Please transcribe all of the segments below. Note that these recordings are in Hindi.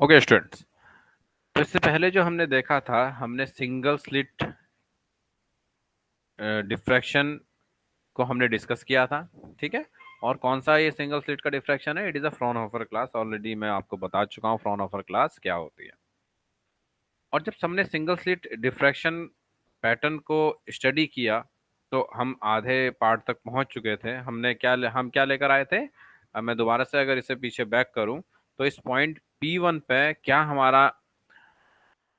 ओके स्टूडेंट्स, तो इससे पहले जो हमने देखा था, हमने सिंगल स्लिट डिफ्रैक्शन को हमने डिस्कस किया था। ठीक है। और कौन सा ये सिंगल स्लिट का डिफ्रैक्शन है? It is a Fraunhofer class. Already मैं आपको बता चुका हूँ फ्रॉनहोफर क्लास क्या होती है। और जब हमने सिंगल स्लिट डिफ्रैक्शन पैटर्न को स्टडी किया तो हम आधे पार्ट तक पहुंच चुके थे। हम क्या लेकर आए थे? अब मैं दोबारा से अगर इसे पीछे बैक करूं तो इस पॉइंट P1 पे क्या हमारा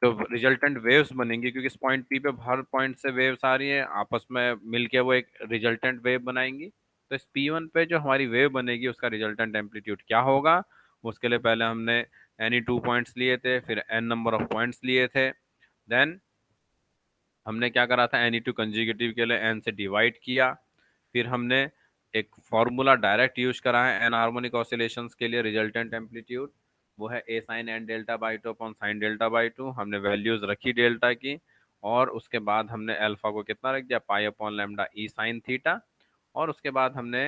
जो रिजल्टेंट वेव्स बनेंगी, क्योंकि इस पॉइंट पी पे हर पॉइंट से वेव्स आ रही हैं, आपस में मिलके वो एक रिजल्टेंट वेव बनाएंगी। तो इस P1 पे जो हमारी वेव बनेगी उसका रिजल्टेंट एम्पलीट्यूड क्या होगा? उसके लिए पहले हमने एनी टू पॉइंट्स लिए थे, फिर एन नंबर ऑफ पॉइंट्स लिए थे। देन हमने क्या करा था? एनी टू कंजुगेटिव के लिए एन से डिवाइड किया। फिर हमने एक फॉर्मूला डायरेक्ट यूज करा है एन हार्मोनिक ऑसिलेशंस के लिए रिजल्टेंट एम्पलीट्यूड, वो है A sine N delta by two upon sine delta by two. हमने वैल्यूज रखी डेल्टा की, और उसके बाद हमने अल्फा को कितना रख दिया? पाई upon lambda e sine theta. और उसके बाद हमने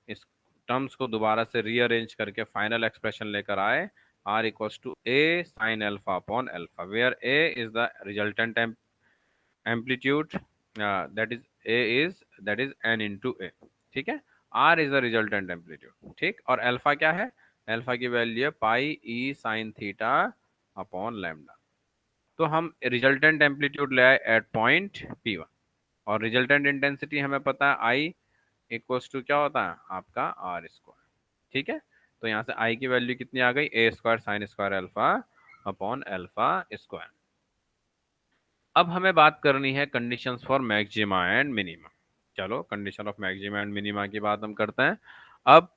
इस टर्म्स को दोबारा से रीअरेंज करके फाइनल एक्सप्रेशन लेकर आए, R equals to A sine alpha upon alpha, where A is the resultant amplitude, that is A is that is N into A. ठीक है। R is the resultant amplitude. ठीक। और अल्फा क्या है? अल्फा की वैल्यू है पाई ई साइन थीटा अपॉन लैम्डा। तो हम रिजल्टेंट एम्पलीट्यूड ले आए एट पॉइंट P1, और रिजल्टेंट इंटेंसिटी हमें पता है आई इक्वल्स टू क्या होता है आपका आर स्क्वायर। ठीक है। तो यहाँ से आई की वैल्यू कितनी आ गई? A square sine square alpha upon alpha square. अब हमें बात करनी है conditions for maxima and minima. चलो, condition of maxima and minima की बात हम करते हैं। अब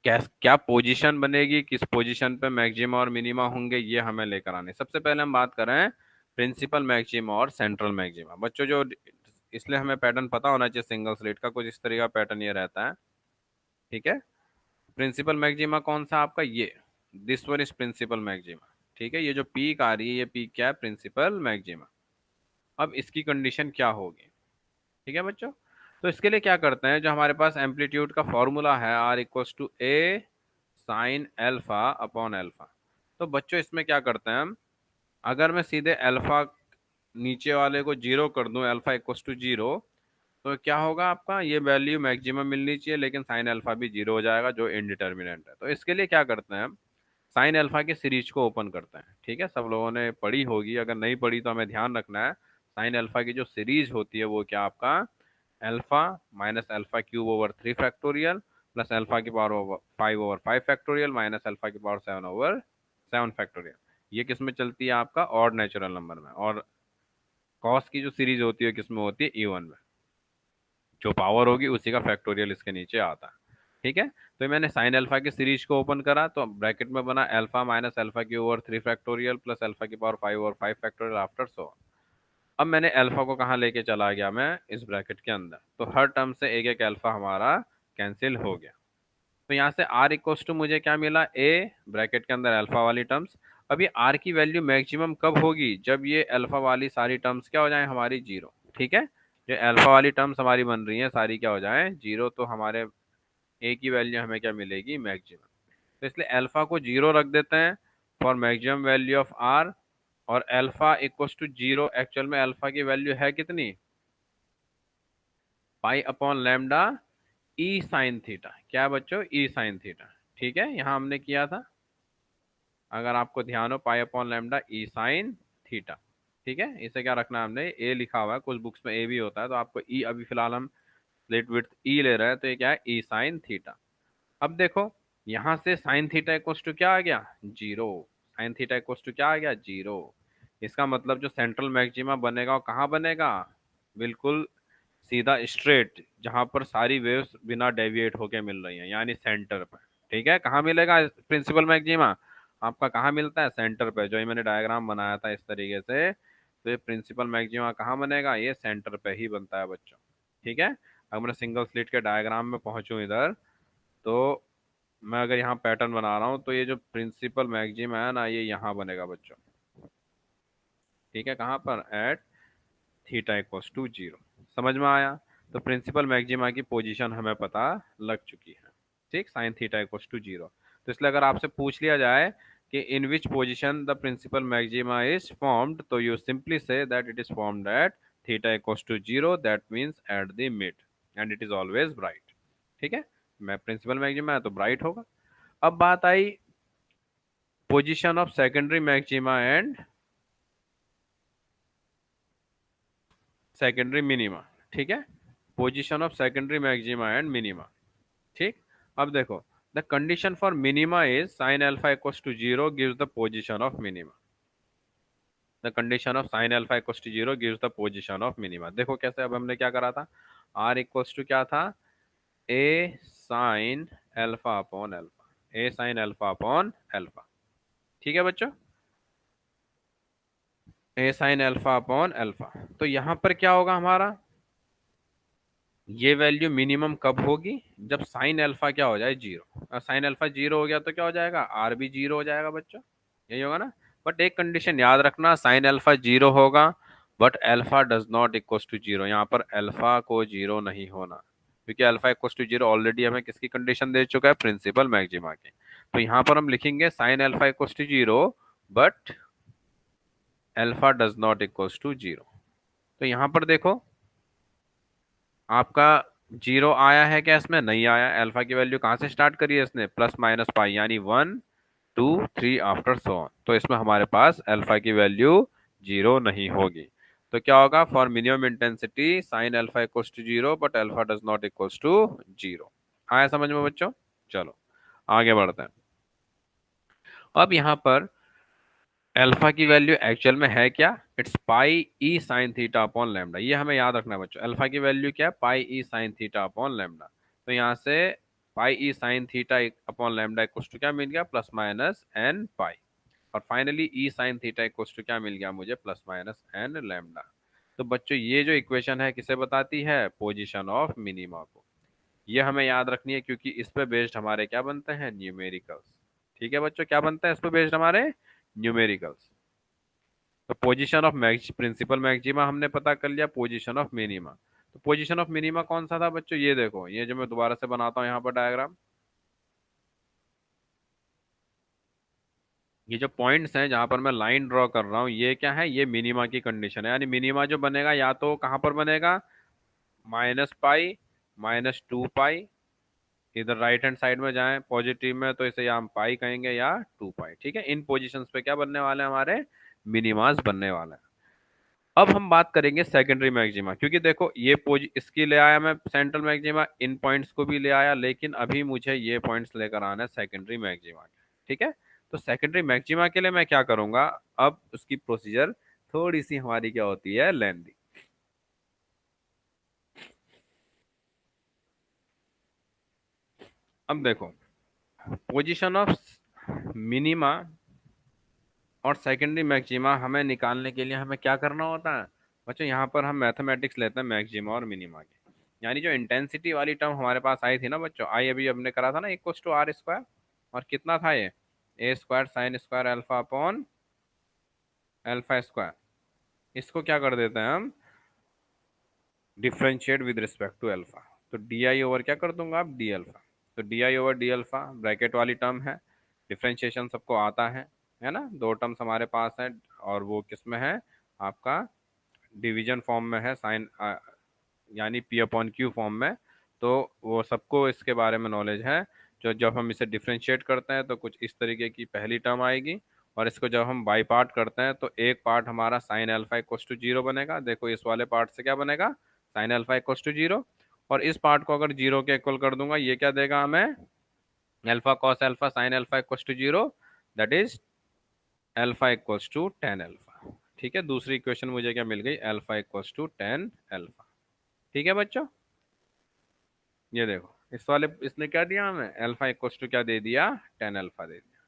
क्या क्या पोजीशन बनेगी, किस पोजीशन पे मैक्सिमा और मिनिमा होंगे, ये हमें लेकर आने। सबसे पहले हम बात करें प्रिंसिपल मैक्सिमा और सेंट्रल मैक्सिमा। बच्चों, जो इसलिए हमें पैटर्न पता होना चाहिए सिंगल स्लिट का, कुछ इस तरह का पैटर्न ये रहता है। ठीक है। प्रिंसिपल मैक्सिमा कौन सा आपका? ये this one is principal maxima. ठीक है। ये जो पीक आ रही है, ये पीक क्या है? Principal maxima. अब इसकी कंडीशन क्या होगी? ठीक है बच्चों। तो इसके लिए क्या करते हैं, जो हमारे पास एम्पलीट्यूड का फॉर्मूला है R equals to A sine alpha upon alpha. तो बच्चों इसमें क्या करते हैं हम, अगर मैं सीधे अल्फा नीचे वाले को जीरो कर दूं, अल्फा इक्वल्स टू जीरो, तो क्या होगा आपका? ये वैल्यू मैक्सिमम मिलनी चाहिए, लेकिन साइन अल्फा भी जीरो हो जाएगा, जो इनडिटर्मिनेंट है। तो इसके लिए क्या करते हैं हम, साइन अल्फा की सीरीज को ओपन करते हैं। ठीक है। सब लोगों ने पढ़ी होगी, अगर नहीं पढ़ी तो हमें ध्यान रखना है। साइन अल्फा की जो सीरीज होती है वो क्या आपका? Alpha minus alpha cube over 3 factorial plus alpha की power over 5 over 5 factorial minus alpha की पावर 7 ओवर 7 फैक्टोरियल। ये किस में चलती है? आपका ऑड नेचुरल नंबर में। और कॉस की जो सीरीज होती है किस में होती है? इवन में। जो पावर होगी उसी का फैक्टोरियल इसके नीचे आता है। ठीक है। तो मैंने साइन अल्फा की सीरीज को ओपन करा, तो ब्रैकेट में बना अल्फा माइनस अल्फा की ओवर 3 फैक्टोरियल प्लस अल्फा की power 5 over 5 factorial after so. अब मैंने अल्फा को कहाँ लेके चला गया? मैं इस ब्रैकेट के अंदर। तो हर टर्म से एक एक अल्फा हमारा कैंसिल हो गया। तो यहाँ से आर इक्वल्स टू मुझे क्या मिला? ए ब्रैकेट के अंदर अल्फा वाली टर्म्स। अब ये आर की वैल्यू मैक्सिमम कब होगी? जब ये अल्फा वाली सारी टर्म्स क्या हो जाए? हमारी जीरो। ठीक है। जो अल्फा वाली टर्म्स हमारी बन रही हैं सारी क्या हो जाए? जीरो। तो हमारे ए की वैल्यू हमें क्या मिलेगी? मैक्सिमम। तो इसलिए अल्फा को जीरो रख देते हैं for maximum value of R. और alpha equals to zero, actual में अल्फा की वैल्यू है कितनी? Pi upon lambda e sine theta. क्या है बच्चों? E sine theta. ठीक है। यहाँ हमने किया था, अगर आपको ध्यान हो, पाई upon lambda e sine theta. ठीक है। इसे क्या रखना है हमने? ए लिखा हुआ है, कुछ बुक्स में ए भी होता है, तो आपको ई, अभी फिलहाल हम स्लिट विड्थ ई ले रहे हैं, तो ये क्या है? ई साइन थीटा। अब देखो, यहाँ से साइन थीटा इक्वल्स टू क्या आ गया? Zero. Sine theta equals to क्या आ गया? जीरो। इसका मतलब जो सेंट्रल मैक्सिमा बनेगा वो कहाँ बनेगा? बिल्कुल सीधा स्ट्रेट, जहां पर सारी वेव्स बिना डेविएट होके मिल रही हैं, यानी सेंटर पर। ठीक है। कहाँ मिलेगा प्रिंसिपल मैक्सिमा? आपका कहाँ मिलता है? सेंटर पे। जो ये मैंने डायग्राम बनाया था इस तरीके से, तो ये प्रिंसिपल मैक्सिमा कहाँ बनेगा? ये सेंटर पे ही बनता है बच्चों। ठीक है। अगर मैं सिंगल स्लिट के डायग्राम में पहुंचूं इधर, तो मैं अगर यहाँ पैटर्न बना रहा हूँ, तो ये जो प्रिंसिपल मैक्सिमा है ना, ये यहाँ बनेगा बच्चों। ठीक है। कहाँ पर? At theta equals to zero. समझ में आया? तो प्रिंसिपल मैक्सिमा की पोजीशन हमें पता लग चुकी है। ठीक। Sine theta equals to zero. तो इसलिए अगर आपसे पूछ लिया जाए कि in which position the principal maxima is formed, तो you simply say that it is formed at theta equals to zero, that means at the mid and it is always bright. ठीक है, मैं प्रिंसिपल मैक्सिमा है तो ब्राइट होगा। अब बात आई position of secondary maxima and secondary minima. ठीक है, position of secondary maxima and minima. ठीक, अब देखो the condition for minima is sine alpha equals to zero gives the position of minima. The condition of sine alpha equals to zero gives the position of minima. देखो कैसे, अब हमने क्या करा था, आर इक्वल्स टू क्या था, ए साइन अल्फा अपॉन अल्फा, ए साइन अल्फा अपॉन अल्फा। ठीक है बच्चों, ए साइन अल्फा अपॉन अल्फा। तो यहां पर क्या होगा हमारा, ये वैल्यू मिनिमम कब होगी, जब साइन अल्फा क्या हो जाए, जीरो। और साइन अल्फा जीरो हो गया तो क्या हो जाएगा, आर भी जीरो हो जाएगा बच्चों, यही होगा ना। बट एक कंडीशन याद रखना, साइन अल्फा जीरो होगा but alpha does not equal to zero, यहाँ पर अल्फा को जीरो नहीं होना, क्योंकि alpha equal to zero already हमें किसकी कंडीशन दे चुका है, प्रिंसिपल मैक्सिमा की। तो यहाँ पर हम लिखेंगे sine alpha equal to zero but alpha does not equal to zero. तो यहाँ पर देखो आपका जीरो आया है क्या, इसमें नहीं आया। अल्फा की वैल्यू कहाँ से स्टार्ट करी है इसने, प्लस माइनस पाई, यानी 1 2 3 आफ्टर सो ऑन। तो इसमें हमारे पास अल्फा की वैल्यू जीरो नहीं होगी। तो क्या होगा, for minimum intensity sine alpha equals to zero but alpha does not equals to zero. आया समझ में बच्चों, चलो आगे बढ़ते हैं। अब यहाँ पर अल्फा की वैल्यू एक्चुअल में है क्या, it's pi E sine theta upon lambda. ये हमें याद रखना है बच्चों, अल्फा की वैल्यू क्या है, पाई ई साइन थीटा अपॉन लैम्डा। तो यहाँ से pi E sine theta upon lambda equals to क्या मिल गया, प्लस माइनस एन पाई। और finally e sine theta equals to क्या मिल गया मुझे, प्लस माइनस एन लैम्डा। तो बच्चों ये जो इक्वेशन है किसे बताती है, पोजिशन ऑफ मिनिमा को। ये हमें याद रखनी है क्योंकि इस पे बेस्ड हमारे क्या बनते हैं, न्यूमेरिकल्स। ठीक है बच्चों, क्या बनता है इस पे बेस्ड हमारे, न्यूमेरिकल्स। तो position of max principal maxima हमने पता कर लिया, पोजीशन ऑफ मिनिमा। तो पोजीशन ऑफ मिनिमा कौन सा था बच्चों, ये देखो, ये जो मैं दोबारा से बनाता हूँ यहाँ पर डायग्राम, ये जो पॉइंट्स हैं जहां पर मैं लाइन ड्रॉ कर रहा हूँ, ये क्या है, ये मिनिमा की कंडीशन है। यानी मिनिमा जो बनेगा या तो कहाँ पर बनेगा, माइनस पाई -2 पाई, इधर राइट हैंड साइड में जाएं पॉजिटिव में तो इसे या हम पाई कहेंगे या 2 पाई। ठीक है, इन पोजीशंस पे क्या बनने वाले हैं हमारे, मिनिमास बनने वाले हैं। अब हम बात करेंगे सेकेंडरी मैक्सिमा, क्योंकि देखो ये पोज इसकी ले आया मैं सेंट्रल मैक्सिमा, इन पॉइंट्स को भी ले आया, लेकिन अभी मुझे ये पॉइंट्स लेकर आना है सेकेंडरी मैक्सिमा के। ठीक है, तो सेकेंडरी मैक्सिमा के लिए मैं क्या करूंगा, अब उसकी प्रोसीजर थोड़ी सी हमारी क्या होती है, लेंदी। अब देखो पोजीशन ऑफ मिनिमा और सेकेंडरी मैक्सिमा हमें निकालने के लिए हमें क्या करना होता है बच्चों, यहाँ पर हम मैथमेटिक्स लेते हैं मैक्सिमा और मिनिमा की। यानी जो इंटेंसिटी वाली टर्म हमारे पास आई थी ना बच्चों, आई अभी हमने करा था ना, इक्वल्स टू आर स्क्वायर, और कितना था ये, a square sine square alpha upon alpha square. इसको क्या कर देते हैं हम, differentiate with respect to alpha. तो डी आई ओवर क्या कर दूंगा आप, डी अल्फा। तो d I over d alpha bracket वाली टर्म है, डिफ्रेंशिएशन सबको आता है ना, दो टर्म्स हमारे पास है, और वो किस में है आपका, डिवीजन फॉर्म में है, साइन यानी पी अपॉन क्यू फॉर्म में। तो वो सबको इसके बारे में नॉलेज है। जो जब हम इसे डिफ्रेंशिएट करते हैं तो कुछ इस तरीके की पहली टर्म आएगी, और इसको जब हम बाई पार्ट करते हैं तो एक पार्ट हमारा sine alpha equals to zero बनेगा। देखो इस वाले पार्ट से क्या बनेगा, sine alpha equals to zero. और इस पार्ट को अगर जीरो के इक्वल कर दूंगा, ये क्या देगा हमें, alpha cos alpha sine alpha equals to zero, that is alpha equals to tan alpha. ठीक है, दूसरी इक्वेशन मुझे क्या मिल गई, alpha equals to tan alpha. ठीक है बच्चों, ये देखो इस वाले इसने क्या दिया हमें, अल्फा इक्वल्स टू क्या दे दिया, टेन अल्फा दे दिया।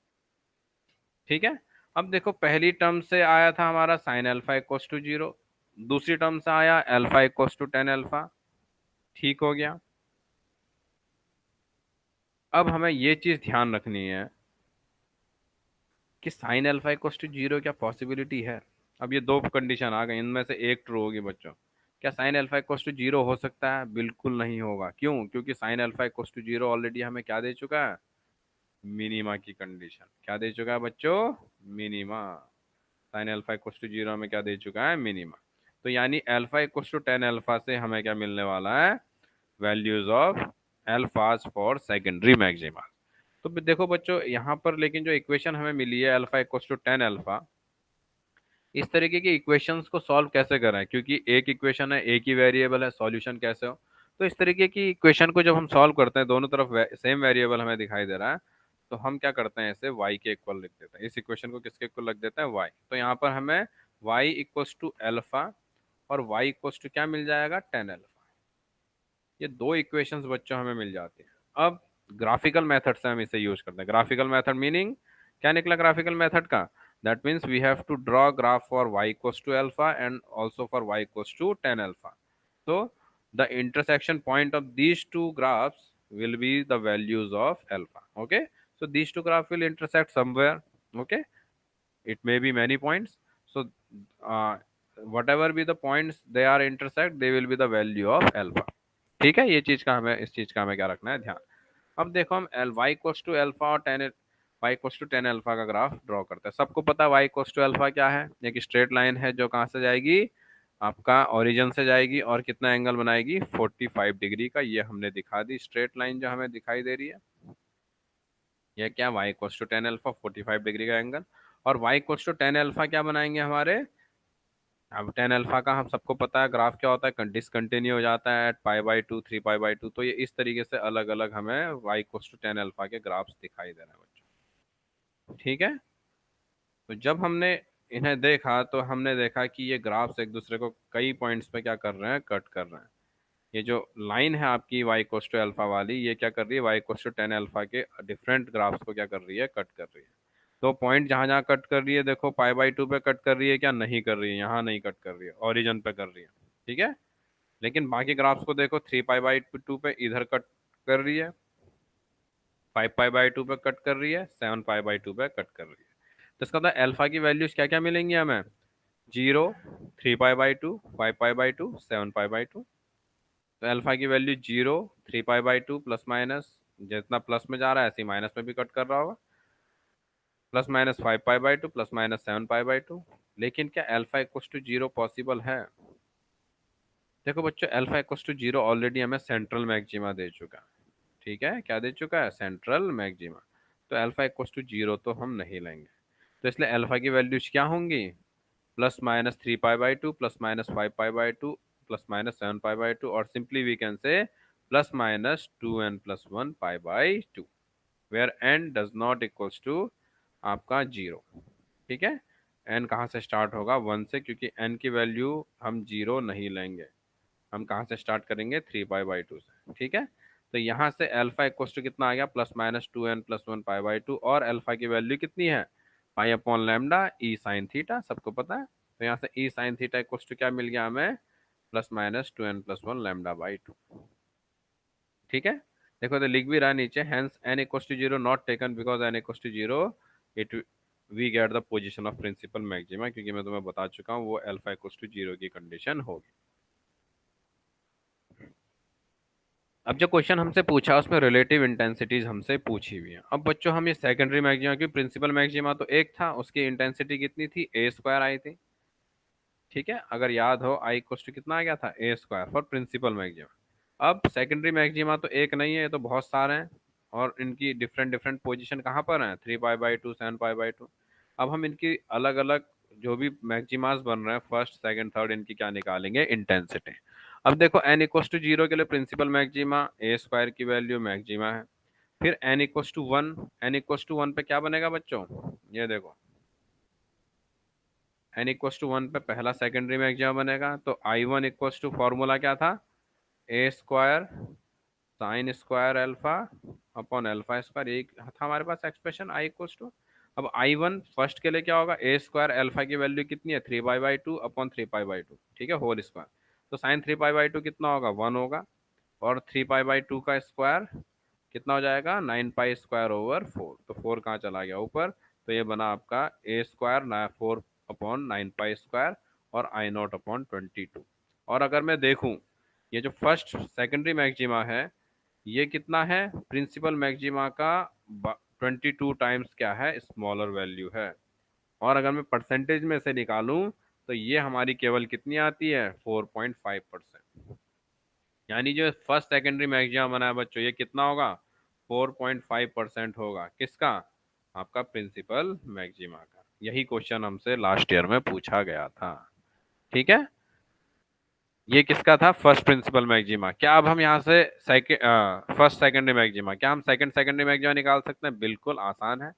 ठीक है, अब देखो पहली टर्म से आया था हमारा sine alpha equals to zero, दूसरी टर्म से आया alpha equals to tan alpha. ठीक हो गया। अब हमें ये चीज ध्यान रखनी है कि sine alpha equals to zero क्या पॉसिबिलिटी है। अब ये दो कंडीशन आ गई, इनमें से एक ट्रू होगी बच्चों। क्या sine alpha equals to zero हो सकता है, बिल्कुल नहीं होगा। क्यों, क्योंकि sine alpha equals to zero already हमें क्या दे चुका है, मिनीमा की कंडीशन क्या दे चुका है बच्चों? Minima. Sine alpha equals to zero में क्या दे चुका है? मिनीमा। तो यानी alpha equals to tan alpha से हमें क्या मिलने वाला है? Values of alphas for secondary maxima. तो देखो बच्चों यहाँ पर लेकिन जो इक्वेशन हमें मिली है alpha equals to tan alpha, इस तरीके की इक्वेशंस को सॉल्व कैसे करें, क्योंकि एक इक्वेशन है, एक ही वेरिएबल है, सॉल्यूशन कैसे हो। तो इस तरीके की इक्वेशन को जब हम सॉल्व करते हैं, दोनों तरफ सेम वेरिएबल हमें दिखाई दे रहा है, तो हम क्या करते हैं, इसे y के इक्वल लिख देते हैं। इस इक्वेशन को किसके इक्वल लिख देते हैं? y। तो यहाँ पर हमें y इक्वल्स टू अल्फा और y इक्वल्स टू क्या मिल जाएगा? Tan alpha. ये दो इक्वेशंस बच्चों हमें मिल जाती हैं। अब ग्राफिकल मेथड से हम इसे यूज करते हैं। ग्राफिकल मेथड मीनिंग क्या निकला ग्राफिकल मेथड का? That means we have to draw graph for y equals to alpha and also for y equals to tan alpha. तो the intersection point of these two graphs will be the values of alpha. Okay, so these two graphs will intersect somewhere. Okay, it may be many points. So whatever be the points they are intersect, they will be the value of alpha. ठीक है, ये चीज का हमें, इस चीज का हमें क्या रखना है ध्यान। अब देखो हम एल वाई कोस टू अल्फा और tan y cos to tan alpha का ग्राफ ड्रॉ करते हैं। सबको पता है वाई कोस टू अल्फा क्या है? एक स्ट्रेट लाइन है जो कहाँ से जाएगी? आपका ओरिजिन से जाएगी और कितना एंगल बनाएगी? 45 डिग्री का। ये हमने दिखा दी स्ट्रेट लाइन जो हमें दिखाई दे रही है। यह क्या? Y cos to tan alpha 45 degree का एंगल। और y cos to tan alpha क्या बनाएंगे हमारे? अब टेन अल्फा का हम सबको पता है ग्राफ क्या होता है, डिसकंटिन्यू हो जाता है at pi by two, three pi by two. तो ये इस तरीके से अलग अलग हमें y cos to tan alpha के ग्राफ्स दिखाई दे रहे हैं बच्चों। ठीक है, तो जब हमने इन्हें देखा तो हमने देखा कि ये ग्राफ्स एक दूसरे को कई पॉइंट्स पे क्या कर रहे हैं? कट कर रहे हैं। ये जो लाइन है आपकी वाई कोस टू अल्फा वाली, ये क्या कर रही है? Y cos to tan alpha के डिफरेंट ग्राफ्स को क्या कर रही है? कट कर रही है। तो पॉइंट जहां जहां कट कर रही है, देखो पाई बाई टू पे कट कर रही है क्या? नहीं कर रही है, यहाँ नहीं कट कर रही है, ओरिजिन पे कर रही है। ठीक है, लेकिन बाकी ग्राफ्स को देखो, थ्री पाई बाई टू पे इधर कट कर रही है, फाइव पाई बाई टू पे कट कर रही है, सेवन पाई बाई टू पे कट कर रही है। तो इसका मतलब अल्फा की वैल्यूज क्या क्या मिलेंगी हमें? Zero, three pi by to, five pi by to, seven pi by two. तो अल्फा की value zero, three pi by two, plus minus, जितना प्लस में जा रहा है ऐसे ही माइनस में भी कट कर रहा होगा, plus minus five pi by two, plus minus seven pi by two. लेकिन क्या alpha equals to zero possible है? देखो बच्चों, alpha equals to zero already हमें सेंट्रल मैक्सिमा दे चुका है। ठीक है, क्या दे चुका है? Central maxima. तो अल्फा इक्वल्स टू जीरो तो हम नहीं लेंगे। तो इसलिए अल्फा की वैल्यूज क्या होंगी? Plus minus three pi by two, plus minus five pi by two, plus minus seven pi by two, और simply we can say plus minus two n plus one pi by two, where n does not equals to आपका जीरो। ठीक है, एन कहाँ से स्टार्ट होगा? वन से, क्योंकि एन की वैल्यू हम जीरो नहीं लेंगे। हम कहाँ से स्टार्ट करेंगे? थ्री पाई बाई टू से। ठीक है, तो यहाँ से अल्फा इक्वल्स टू कितना आ गया? Plus minus two n plus one pi by two, और अल्फा की वैल्यू कितनी है? Pi upon lambda e sine theta, सबको पता है। तो यहाँ से e sine theta equals to क्या मिल गया हमें? Plus minus two n plus one lambda by two. ठीक है, देखो तो लिख भी रहा है नीचे, hence n equals to zero not taken because n equals to zero it we get the position of principal maxima, क्योंकि मैं तुम्हें बता चुका हूँ वो अल्फा इक्वल्स टू जीरो की कंडीशन होगी। अब जो क्वेश्चन हमसे पूछा उसमें रिलेटिव इंटेंसिटीज हमसे पूछी हुई है। अब बच्चों हम ये सेकेंडरी मैक्सिमा की, प्रिंसिपल मैक्सिमा तो एक था, उसकी इंटेंसिटी कितनी थी? ए स्क्वायर आई थी। ठीक है, अगर याद हो आई इक्वल्स टू कितना आ गया था? A square for principal maxima. अब सेकेंडरी मैक्सिमा तो एक नहीं है, ये तो बहुत सारे हैं, और इनकी डिफरेंट डिफरेंट पोजीशन कहाँ पर हैं? Three pi by to, seven pi by to. अब हम इनकी अलग अलग जो भी मैक्सिमास बन रहे हैं, फर्स्ट सेकंड थर्ड, इनकी क्या निकालेंगे? इंटेंसिटी। अब देखो एन इक्वल्स टू जीरो के लिए प्रिंसिपल मैक्सिमा ए स्क्वायर की वैल्यू मैक्सिमा है। फिर n equals to one, n equals to one पे क्या बनेगा बच्चों? ये देखो, एन इक्वल्स टू वन पे पहला सेकेंडरी मैक्सिमा बनेगा। तो I one equals to formula क्या था? A square sine square alpha upon alpha square, एक था हमारे पास एक्सप्रेशन आई इक्वल्स टू। अब आई वन फर्स्ट के लिए क्या होगा? ए स्क्वायर अल्फा की वैल्यू कितनी है? Three pi by two upon three pi by two. ठीक है, होल स्क्वायर। तो sine three pi by two कितना होगा? वन होगा। और थ्री पाई बाई टू का स्क्वायर कितना हो जाएगा? Nine pi square over four. तो फोर कहाँ चला गया? ऊपर। तो ये बना आपका ए स्क्वायर ना four upon nine pi square और आई नॉट अपॉन 22। और अगर मैं देखूं, ये जो फर्स्ट सेकेंडरी मैक्सिमा है, ये कितना है? प्रिंसिपल मैक्सिमा का 22 टाइम्स क्या है, स्मॉलर वैल्यू है। और अगर मैं परसेंटेज में से निकालूं तो ये हमारी केवल कितनी आती है, 4.5%। यानी जो फर्स्ट सेकेंडरी मैक्सिमा बना है बच्चों, ये कितना होगा, 4.5% होगा। किसका, आपका प्रिंसिपल मैक्सिमा का। यही क्वेश्चन हमसे लास्ट ईयर में पूछा गया था। ठीक है, ये किसका था, फर्स्ट प्रिंसिपल मैक्सिमा। क्या अब हम यहाँ से सेकेंड फर्स्ट सेकेंडरी मैक्सिमा, क्या हम सेकंड सेकेंडरी मैक्सिमा निकाल सकते हैं, बिल्कुल आसान है।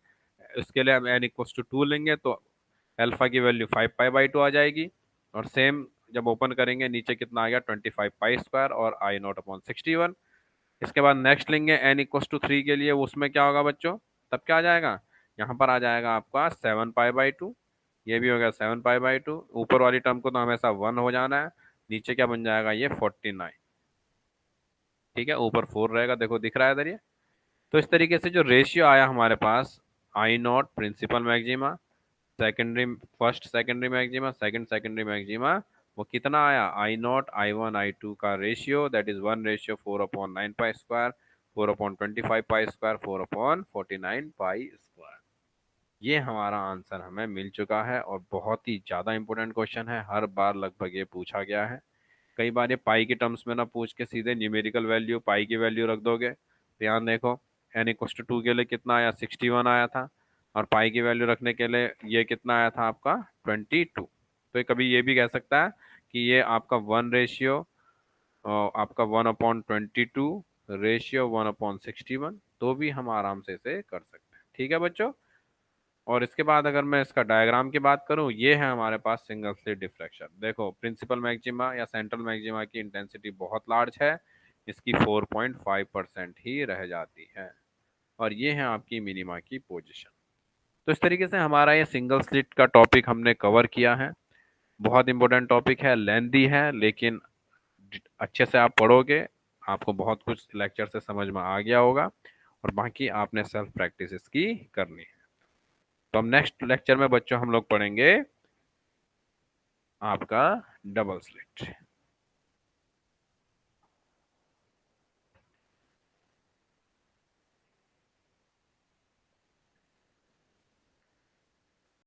उसके लिए हम n इक्वल्स टू 2 लेंगे तो अल्फा की वैल्यू 5 पाई बाई 2 आ जाएगी। और सेम जब ओपन करेंगे नीचे कितना आ गया, 25 पाई स्क्वायर और I0/61। इसके बाद नेक्स्ट लेंगे n=3 के लिए, उसमें क्या होगा बच्चों, तब क्या आ जाएगा, यहाँ पर आ जाएगा आपका 7 पाई बाई 2। ये भी हो गया 7 पाई बाई 2। ऊपर वाली टर्म को तो हमेशा 1 हो जाना है। नीचे क्या बन जाएगा, ये 49। ठीक है, ऊपर 4 रहेगा, देखो दिख रहा है इधर ये। तो इस तरीके से जो रेशियो आया हमारे पास, I0 principal maxima, secondary first secondary maxima, second secondary maxima, वो कितना आया, I0 I1 I2 का ratio, that is 1:4/9 pi square, 4/25 pi square, 4/49 pi square. ये हमारा आंसर हमें मिल चुका है और बहुत ही ज़्यादा इंपॉर्टेंट क्वेश्चन है, हर बार लगभग ये पूछा गया है। कई बार ये पाई के टर्म्स में ना पूछ के सीधे न्यूमेरिकल वैल्यू, पाई की वैल्यू रख दोगे। ध्यान देखो, n=2 के लिए कितना आया, 61 आया था। और पाई की वैल्यू रखने के लिए ये कितना आया था आपका, 22। तो ये कभी ये भी कह सकता है कि ये आपका 1 रेशियो, आपका 1/22 रेशियो 1/61, तो भी हम आराम से इसे कर सकते हैं। ठीक है बच्चों। और इसके बाद अगर मैं इसका डायग्राम की बात करूं, ये है हमारे पास सिंगल स्लिट डिफ्रैक्शन। देखो प्रिंसिपल मैक्सिमा या सेंट्रल मैक्सिमा की इंटेंसिटी बहुत लार्ज है, इसकी 4.5% ही रह जाती है। और ये है आपकी मिनिमा की पोजीशन। तो इस तरीके से हमारा ये सिंगल स्लिट का टॉपिक हमने कवर किया है। बहुत इंपॉर्टेंट टॉपिक है, लेंथी है, लेकिन अच्छे से आप पढ़ोगे आपको बहुत कुछ लेक्चर से समझ में आ गया होगा। और बाकी आपने सेल्फ प्रैक्टिस इसकी करनी है। तो हम नेक्स्ट लेक्चर में बच्चों हम लोग पढ़ेंगे आपका डबल स्लिट।